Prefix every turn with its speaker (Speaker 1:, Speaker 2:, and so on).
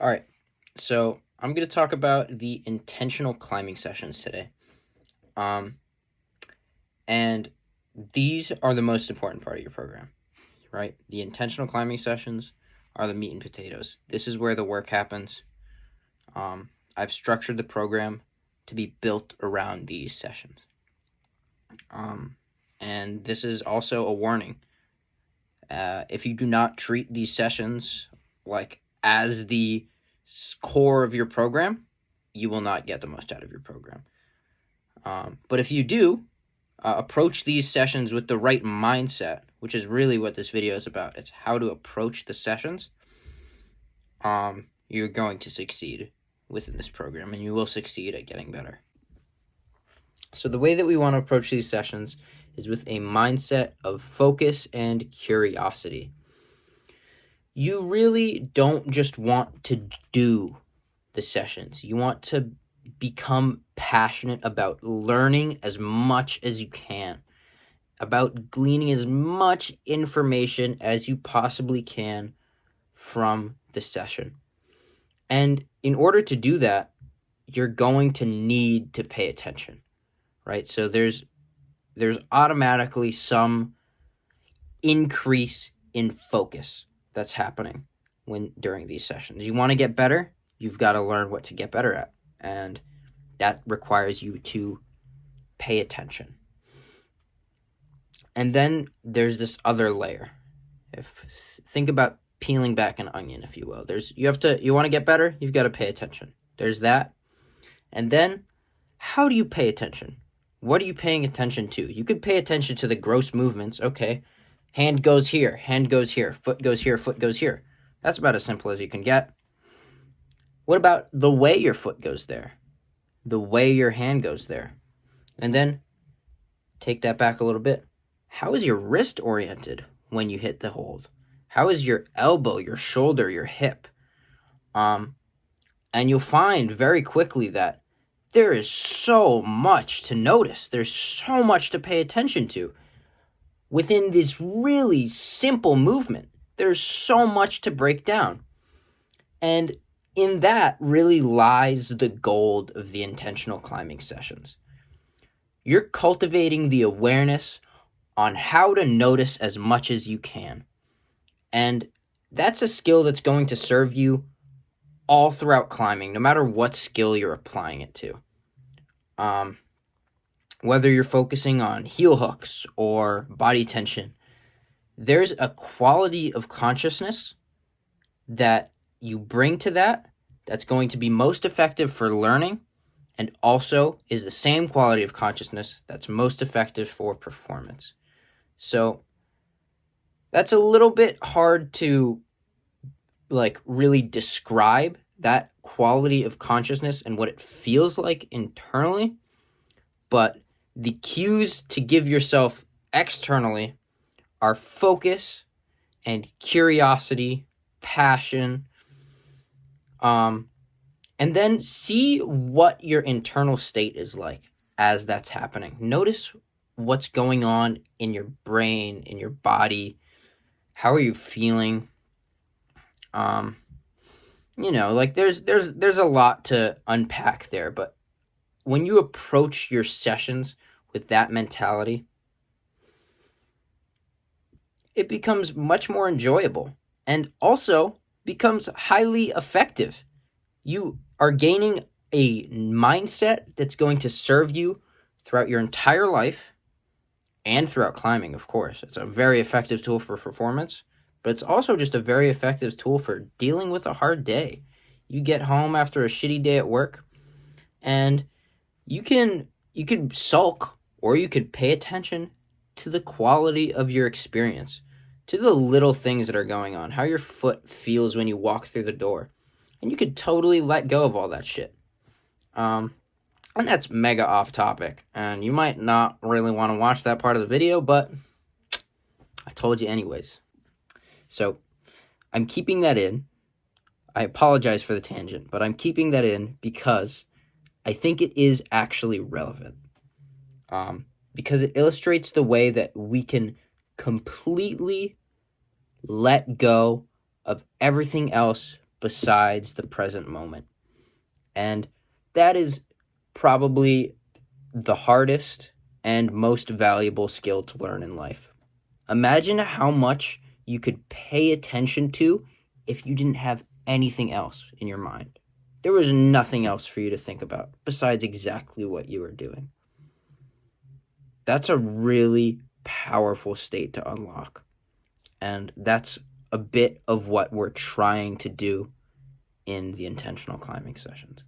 Speaker 1: All right, so I'm going to talk about the intentional climbing sessions today. Um, and these are the most important part of your program, right? The intentional climbing sessions are the meat and potatoes. This is where the work happens. I've structured the program to be built around these sessions. And this is also a warning. If you do not treat these sessions like as the core of your program, you will not get the most out of your program. But if you do approach these sessions with the right mindset, which is really what this video is about, it's how to approach the sessions, you're going to succeed within this program, and you will succeed at getting better. So the way that we want to approach these sessions is with a mindset of focus and curiosity. You really don't just want to do the sessions. You want to become passionate about learning as much as you can, about gleaning as much information as you possibly can from the session. And in order to do that, you're going to need to pay attention, right? So there's automatically some increase in focus that's happening during these sessions. You want to get better, you've got to learn what to get better at, and that requires you to pay attention. And then there's this other layer. Think about peeling back an onion, if you will. You want to get better, you've got to pay attention. There's that. And then how do you pay attention? What are you paying attention to? You could pay attention to the gross movements. Okay, hand goes here, foot goes here, foot goes here. That's about as simple as you can get. What about the way your foot goes there? The way your hand goes there? And then take that back a little bit. How is your wrist oriented when you hit the hold? How is your elbow, your shoulder, your hip? And you'll find very quickly that there is so much to notice. There's so much to pay attention to. Within this really simple movement, there's so much to break down. And in that really lies the gold of the intentional climbing sessions. You're cultivating the awareness on how to notice as much as you can. And that's a skill that's going to serve you all throughout climbing, no matter what skill you're applying it to. Whether you're focusing on heel hooks or body tension, there's a quality of consciousness that you bring to that's going to be most effective for learning, and also is the same quality of consciousness that's most effective for performance. So that's a little bit hard to really describe that quality of consciousness and what it feels like internally, but the cues to give yourself externally are focus and curiosity, passion, and then see what your internal state is like as that's happening. Notice what's going on in your brain, in your body. How are you feeling? There's a lot to unpack there, but when you approach your sessions with that mentality, it becomes much more enjoyable and also becomes highly effective. You are gaining a mindset that's going to serve you throughout your entire life and throughout climbing, of course. It's a very effective tool for performance, but it's also just a very effective tool for dealing with a hard day. You get home after a shitty day at work, and you can sulk, or you could pay attention to the quality of your experience, to the little things that are going on, how your foot feels when you walk through the door. And you could totally let go of all that shit. And that's mega off topic, and you might not really want to watch that part of the video, but I told you anyways. So I'm keeping that in. I apologize for the tangent, but I'm keeping that in because I think it is actually relevant. Because it illustrates the way that we can completely let go of everything else besides the present moment. And that is probably the hardest and most valuable skill to learn in life. Imagine how much you could pay attention to if you didn't have anything else in your mind. There was nothing else for you to think about besides exactly what you were doing. That's a really powerful state to unlock. And that's a bit of what we're trying to do in the intentional climbing sessions.